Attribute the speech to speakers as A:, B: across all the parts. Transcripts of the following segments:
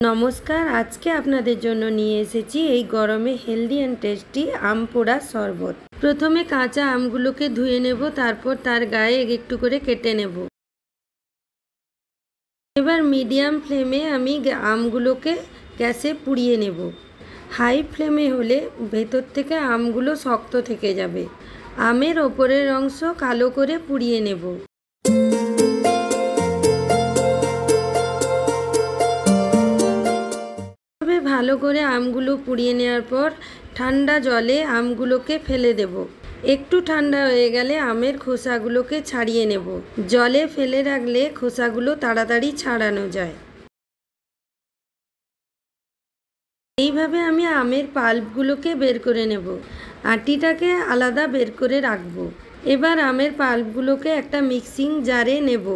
A: नमस्कार आज के आपनादेर जोन्नो निये एसेछि एई गरमे हेल्दी एंड टेस्टी आम पोड़ा शरबत। प्रथमे काँचा आमगुलोके धुए नेब, तारपर तार गाये एकटु करे केटे नेब। एबार मीडियम फ्लेमे आमी आमगुलोके गैसे पुड़िये नेब। हाई फ्लेमे होले भेतर थेके आमगुलो शक्त थेके जाबे। आमेर ओपरेर अंश कालो करे पुड़िये नेब। भालो करे आमगुलो पुड़िये नेওয়ার पर ठंडा जले आमगुलोके फेले देब। एकटू ठंडा हये गेले आमेर खोसागुलोके छाड़िये नेब। जले फेले राखले खोसागुलो ताड़ाताड़ी छाड़ानो जाय। এইভাবে আমি আমের পাল্পগুলোকে বের করে নেব। আটিটাকে আলাদা বের করে রাখব। এবার আমের পাল্পগুলোকে একটা মিক্সিং জারে নেব।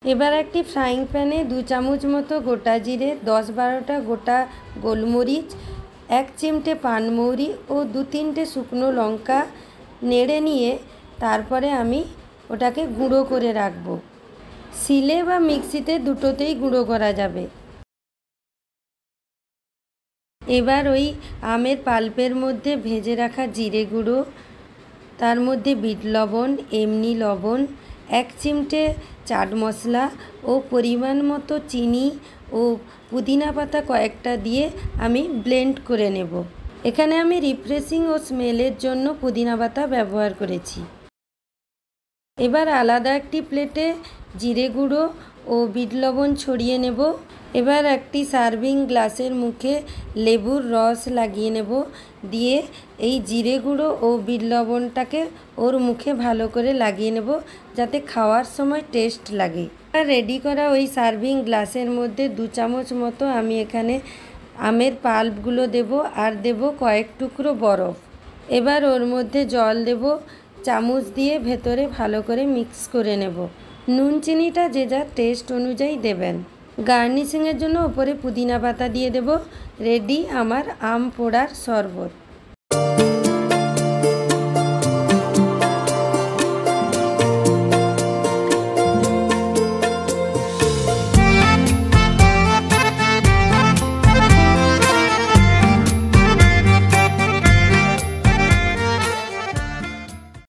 A: এবার একটি ফ্রাইং প্যানে 2 চামচ মতো গোটা জিরে, 10-12টা গোটা গোলমরিচ, 1 চিমটে পানমৌরি ও 2-3টে শুকনো লঙ্কা নেড়ে নিয়ে তারপরে আমি ওটাকে গুঁড়ো করে রাখব। শিলে বা মিক্সিতে দুটোতেই গুঁড়ো করা যাবে। এবার ওই আমের পাল্পের মধ্যে ভেজে রাখা জিরে গুঁড়ো, তার মধ্যে বিট লবণ, এমনি লবণ, 1 চিমটে চাট মশলা ও পরিমাণ মতো চিনি ও পুদিনা পাতা কয়েকটা দিয়ে আমি ব্লেন্ড করে নেব। এখানে আমি রিফ্রেশিং ও স্মেলের জন্য পুদিনা পাতা ব্যবহার করেছি। এবার আলাদা একটি প্লেটে জিরে গুঁড়ো ও বিট লবণ ছড়িয়ে নেব। এবার একটি সার্ভিং গ্লাসের মুখে লেবুর রস লাগিয়ে নেব। দিয়ে এই জিরে গুঁড়ো ও বিট লবণটাকে ওর মুখে ভালো করে লাগিয়ে নেব যাতে খাওয়ার সময় টেস্ট লাগে। রেডি করা ওই সার্ভিং গ্লাসের মধ্যে 2 চামচ মতো আমি এখানে আমের পাল্পগুলো দেব আর দেব কয়েক টুকরো বরফ। এবার ওর মধ্যে জল দেব, চামচ দিয়ে ভেতরে ভালো করে মিক্স করে নেব। নুন চিনিটা যে যার টেস্ট অনুযায়ী দেবেন। গার্নিশিংয়ের জন্য ওপরে পুদিনা পাতা দিয়ে দেব। রেডি আমার আম পোড়ার শরবত।